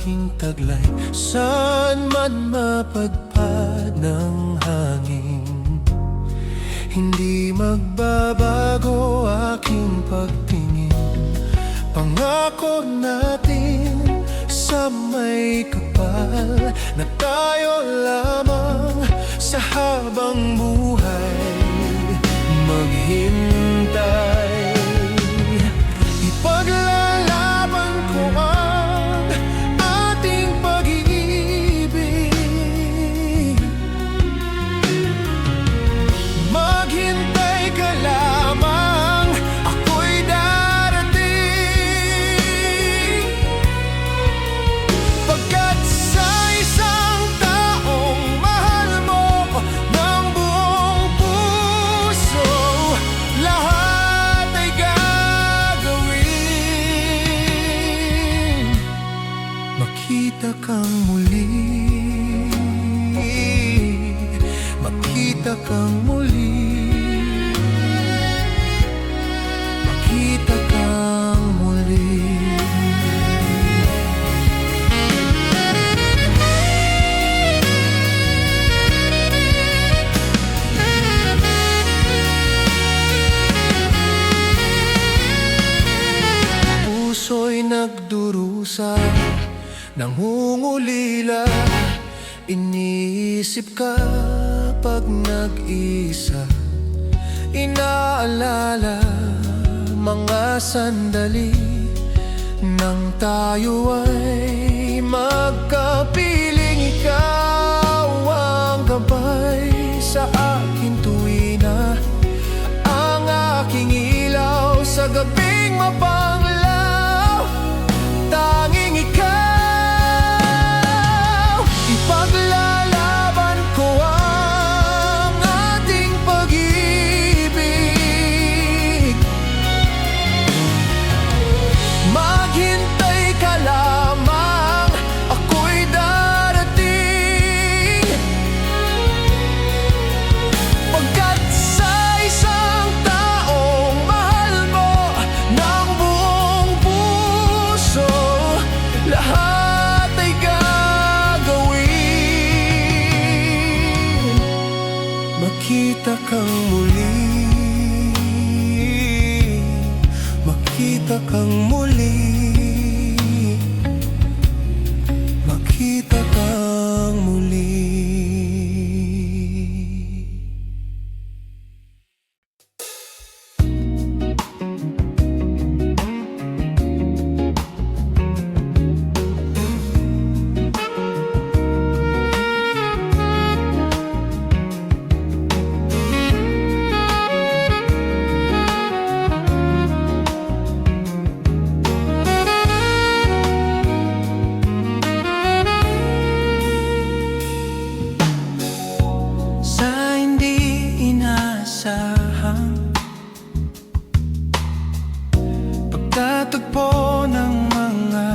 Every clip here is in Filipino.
aking taglay. Saan man mapagpad ng hangin, hindi magbabago aking pagtingin. Pangako natin sa may kapal na tayo lamang sa habang buhay maghintay. Ipaglalaban ko ang ating pag-ibig. Maghintay ka lamang, ako'y darating. Pagkat sa isang taong mahal mo ng buong puso, lahat ay gagawin. Makita kang muli, makita kang muli, makita kang muli. Puso'y nagdurusa, nangungulila. Iniisip ka pag nag-isa, inaalala mga sandali nang tayo ay magkapiling. Ikaw ang gabay sa akin tuwina, ang aking ilaw sa gabing mapanglaw. Tanging ikaw, ipaglalaban ko ang ating pag-ibig. Maghintay ka lamang, ako'y darating. Pagkat sa isang taong mahal mo ng buong puso, lahat ay gagawin. Makita kang muli, makita kang muli, makita kang muli. Sa hindi inaasahang pagtatagpo ng mga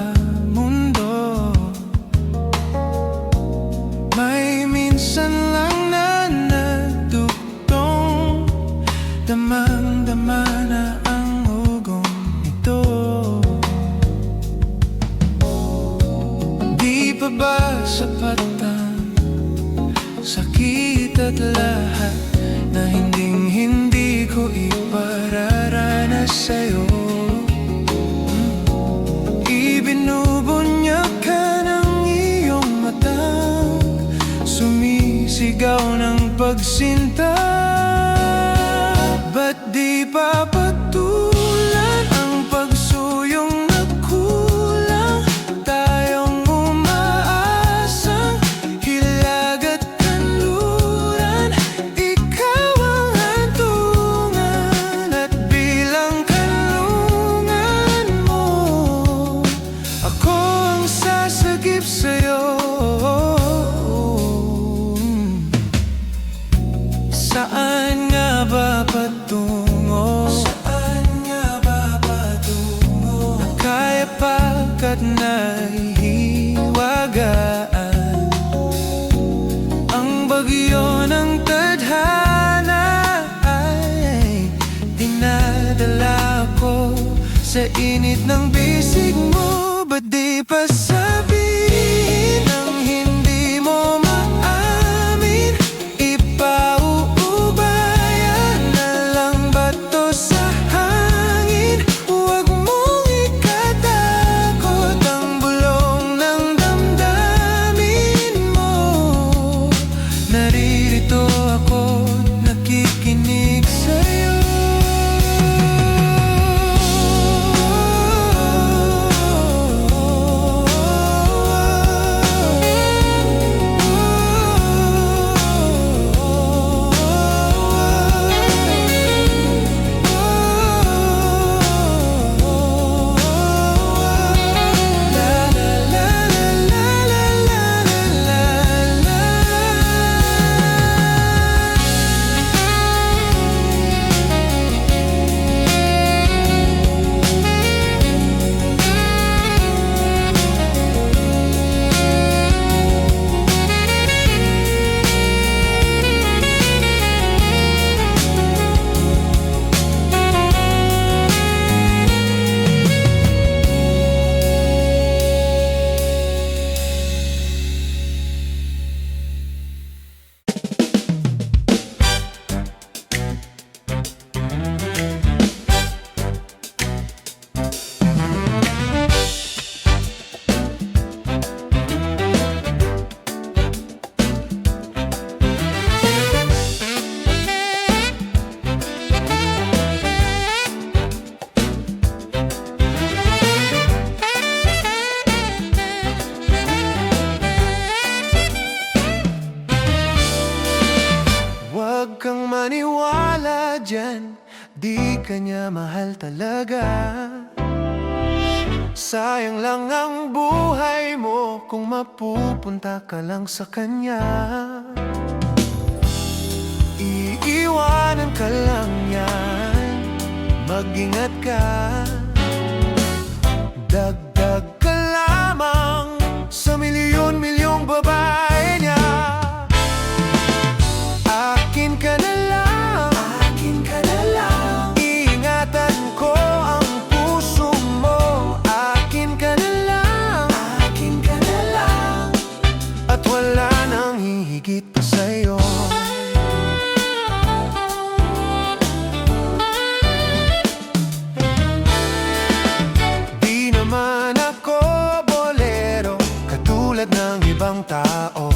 mundo, may minsan lang na nagdugtong, damang-dama na ang ugong ito. Di pa ba sapat ang sakit at lahat na hinding-hindi ko ipararanas sa'yo? Ibinubunyag ka ng iyong matang sumisigaw ng pagsinta. Ba't di pa patulan ang pagsuyong nagkulang? Tayong umaasang hilag at kanluran, ikaw ang hantungan at bilang kanlungan mo, ako ang sasagip sa'yo. Saan nga ba patungo? Saan nga ba patungo? Nakaya pagkat nahihiwagaan ang bagyo ng tadhana ay dinadala ko sa init ng bisig mo. Ba't di pa sabi ka niya mahal talaga. Sayang lang ang buhay mo kung mapupunta ka lang sa kanya. Iiwanan ka lang yan, mag-ingat ka. Dagdag ka lamang sa milyon-milyong babae niya. Akin ka na lang, akin ka na lang. Iingatan ko ang puso mo. Akin ka na lang, akin ka na lang. At wala nang hihigit pa sa'yo. Di naman ako bolero katulad ng ibang tao.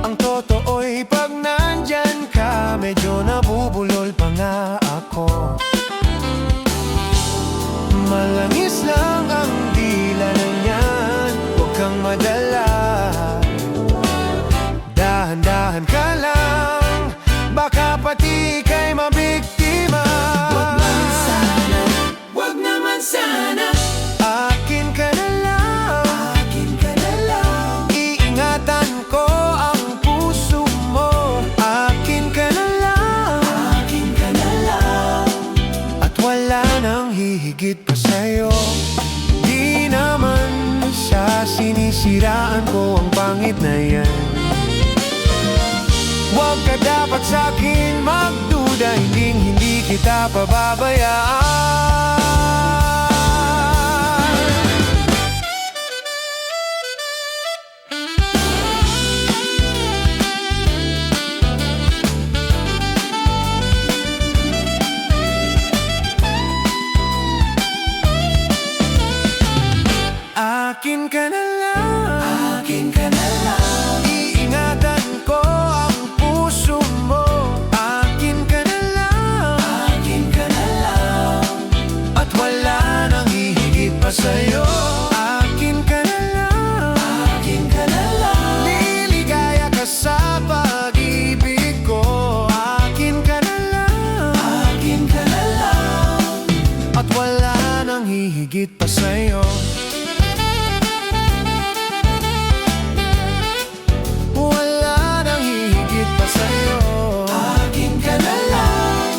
Ang totoo'y pag nandyan ka, medyo nabubulol pa nga ako. Malangis lang ang dila na niyan, huwag kang madala. Dahan-dahan ka lang, baka pati ika'y mabiktima. Wag naman sana, wag naman sana. Akin ka na lang, Akin ka na lang. iingatan ko ang puso mo. Akin ka na lang, Akin ka na lang. at wala nang hihigit pa sa'yo. Di naman siya sinisiraan ko ang pangit na yan. Huwag ka dapat sa'kin magduda, hindi kita pababayaan. Akin ka na lang, Akin ka na lang. iingatan ko ang puso mo. Akin ka na lang, Akin ka na lang. at wala nang hihigit pa sa'yo. Akin ka na lang, Akin ka na lang. liligaya ka sa pag-ibig ko. Akin ka na lang, Akin ka na lang. at wala nang hihigit pa sa'yo. Wala nang hihigit pa sa'yo. Akin ka na lang.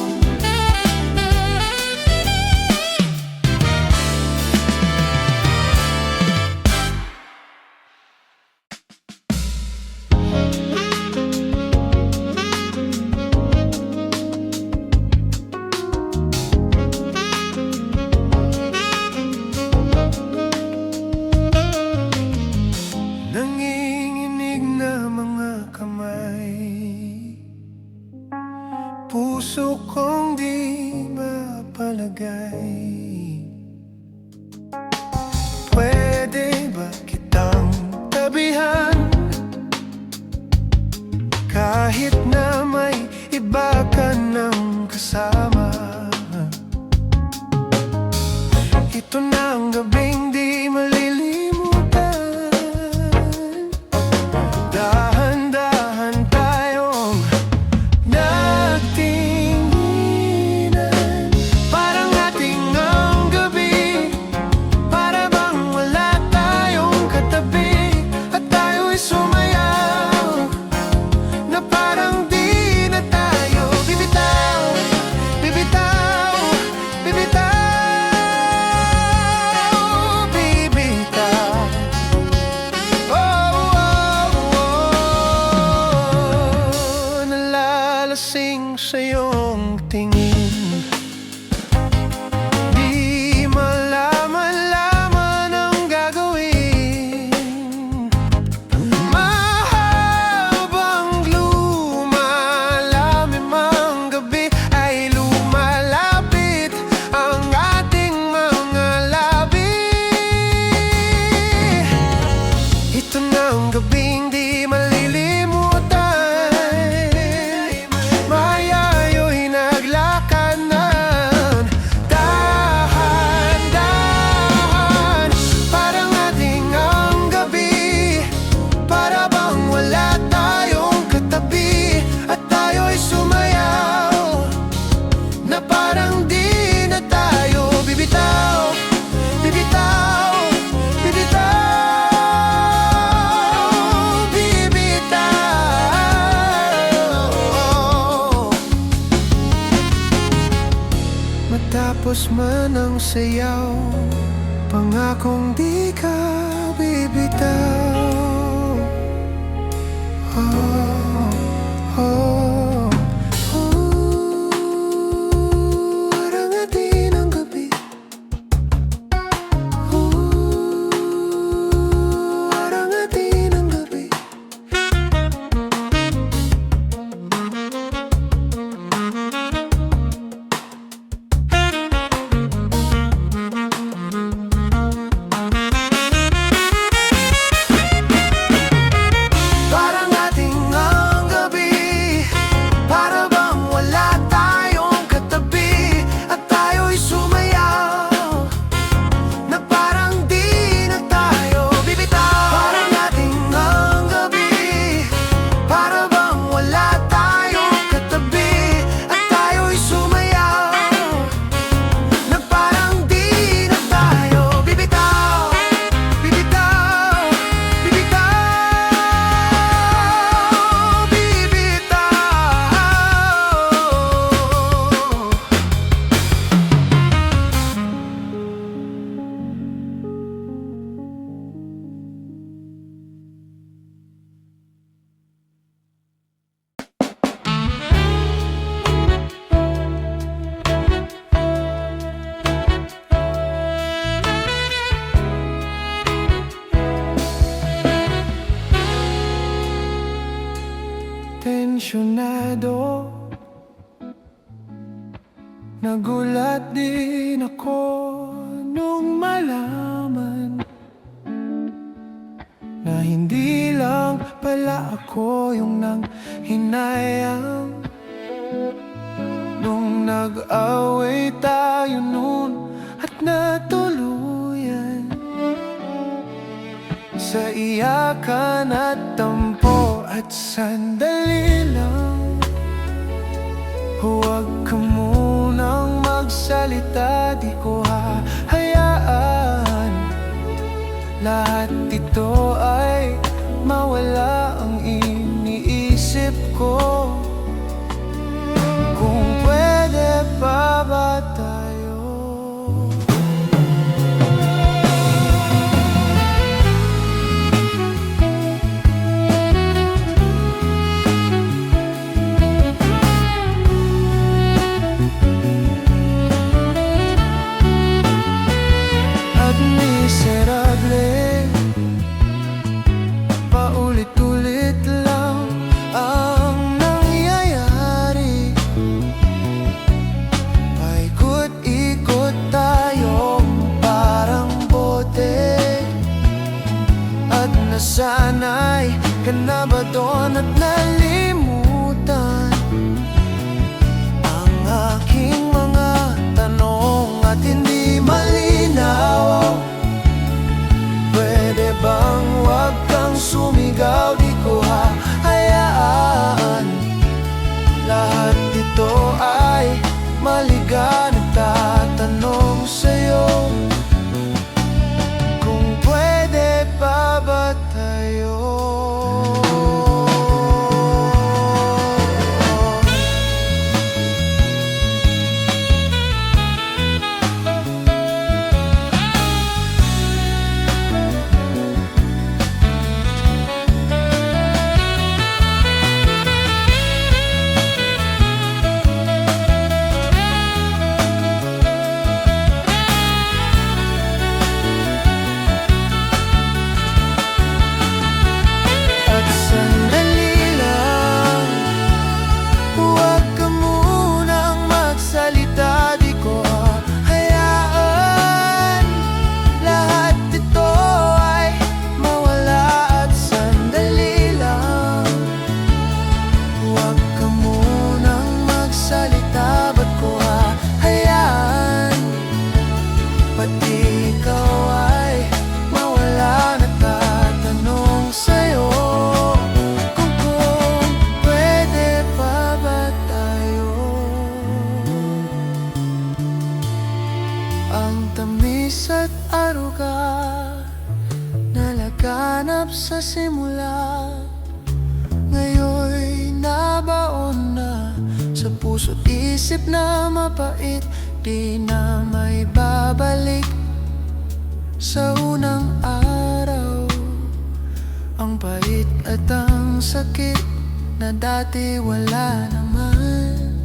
Maubos man ang sayaw, pangakong di ka bibitaw. Oh, oh, oh. Arangatin ang gabi. Arangatin ang gabi. Parang ating ang gabi, para bang wala tayong katabi, at tayo'y sumayaw na parang di na tayo bibitaw. Parang ating ang gabi, para bang wala tayong katabi, at tayo'y sumayaw na parang di na tayo bibitaw. Bibitaw, bibitaw, bibitaw. Tensyonado, nagulat din ako nung malaman na hindi lang pala ako yung nang hinayang. Nung nag-away tayo nun at natuluyan sa iyakan at tampo at sandali lang. Huwag ka munang magsalita, di ko hahayaan lahat ito ay mawala ang iniisip ko. Kung pwede pa ba tayo? At miserable, paulit-ulit lang ang nangyayari. Paikot-ikot tayong parang bote, at nasanay ka na ba doon at nalimutan ang aking mga tanong at hindi malinaw? Pwede bang wag kang sumigaw, di ko hahayaan lahat ito ay maligan. Nagtatanong sa'yo kung pwede pa ba tayo? At sandali lang, huwag ka munang magsalita, di ko hahayaan lahat ito ay mawala. At sandali lang, huwag ka munang magsalita, ba't ko hahayaan pati ikaw ay mawala? Nagtatanong sa'yo kung pwede pa ba tayo? Ang tamis at aruga na laganap sa simula, ngayon'y nabaon na sa puso't isip na mapait. di na may babalik sa unang araw. Ang pait at ang sakit na dati wala naman,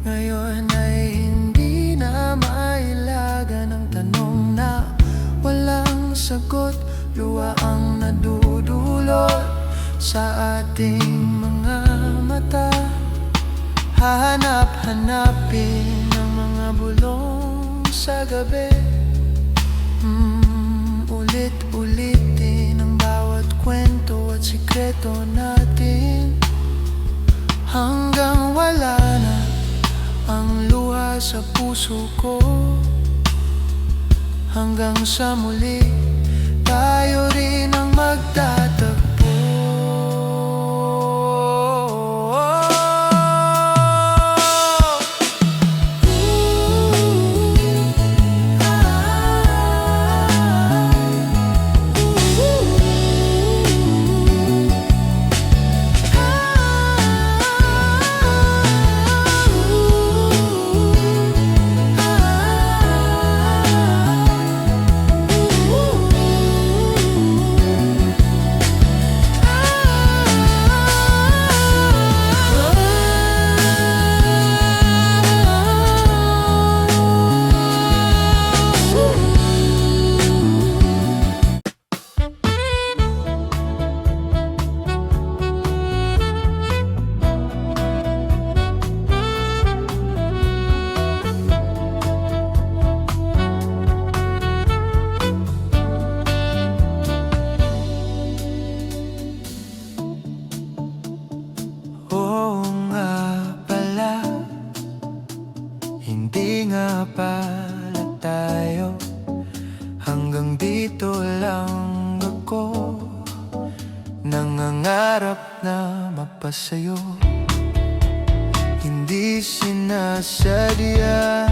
ngayon ay hindi na mailagan. Ang tanong na walang sagot, luha ang nadudulot sa ating mga mata. Hahanap-hanapin ang mga bulong sa gabi, ulit-ulitin ang bawat kwento at sikreto natin, hanggang wala na ang luha sa puso ko. Hanggang sa muli, tayo rin ang magtatagpo. Hindi nga pala tayo, hanggang dito lang ako, nangangarap na mapasayo. Hindi sinasadya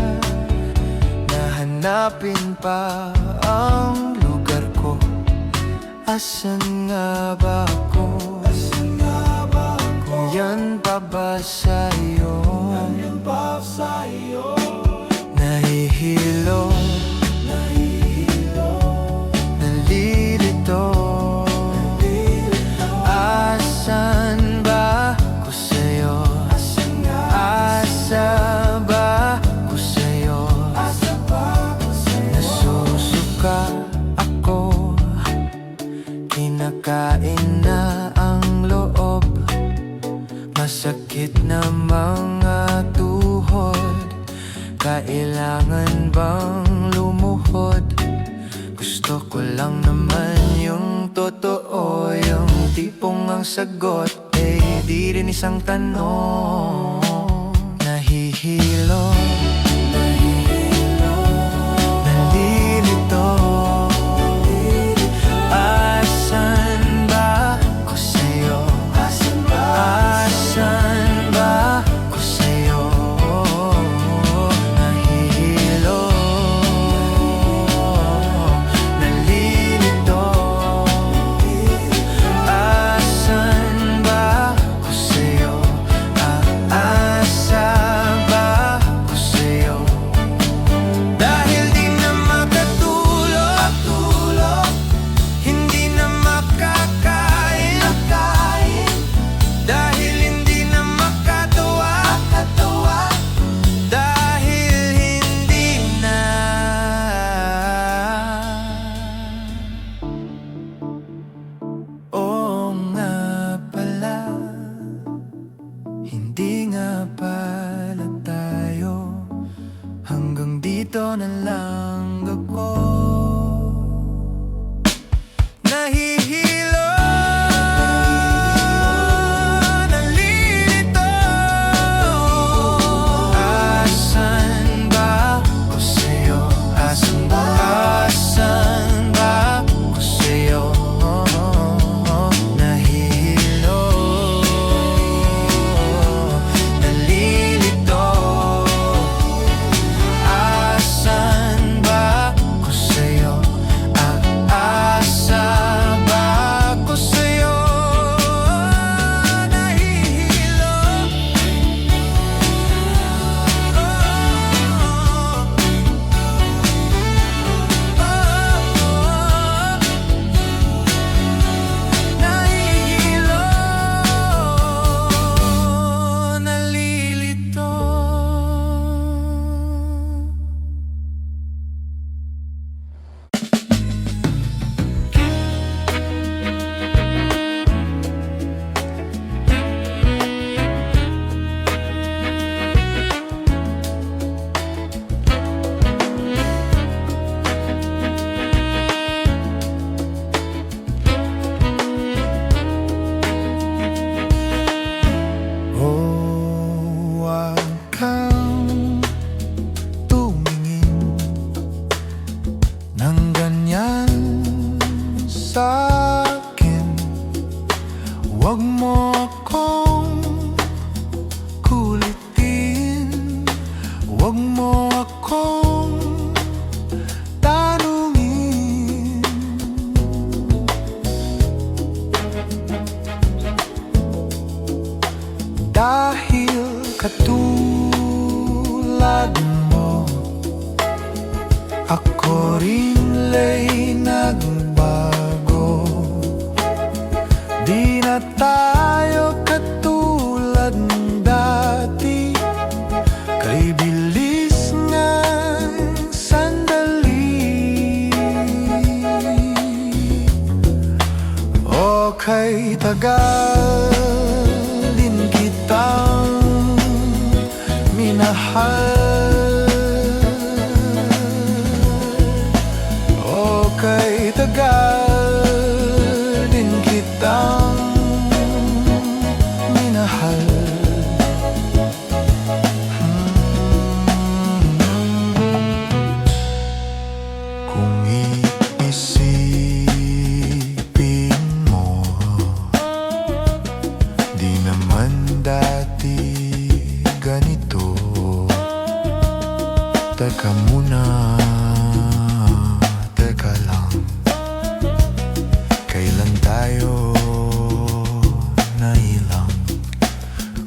na hanapin pa ang lugar ko. Asan nga ba ako? Kung yan pa ba sa'yo? Nahihilo, nalilito. Asan ba ko sa'yo? Asa ba ko sa'yo? Nasusuka ako, kinakain na ang loob, masakit na mga tuhod. Kailangan bang lumuhod? Gusto ko lang naman yung totoo, yung tipong ang sagot eh di rin isang tanong. Nahihilo, nalilito. Asan ba ko sa'yo? Asan ba ko sa'yo? Nahihilo, nalilito. Asan ba ko sa'yo? Asa ba ko sa'yo? kay tagal din kitang minahal. O kay tagal din kitang minahal. Kung iisipin mo, di naman dati ganito. Teka muna, teka lang, kailan tayo nailang?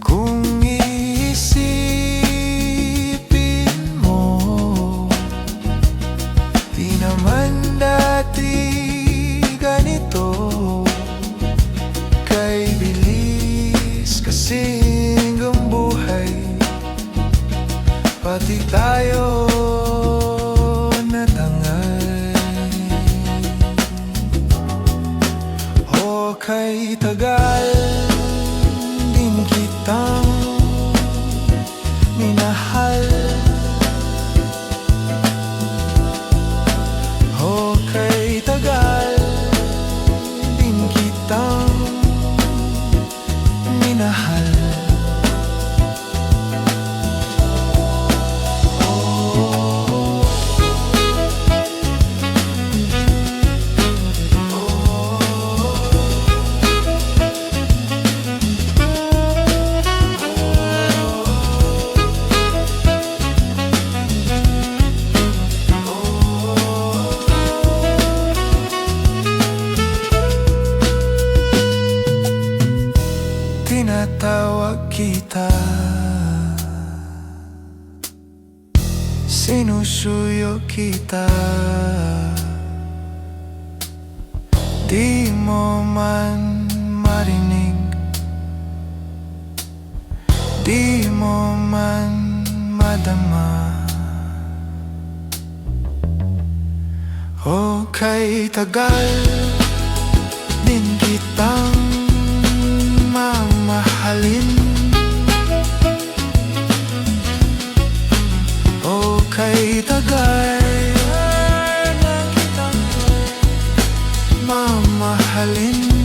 Kung iisipin mo, di naman dati ganito. Kay bilis kasing ang buhay, pati tayo natangay. O kay tagal din kitang minahal. O kay tagal din kitang minahal. Tinatawag kita, sinusuyo kita, di mo man marinig, di mo man madama. O kay tagal din kitang mamahalin. O kay tagal na kitang mamahalin.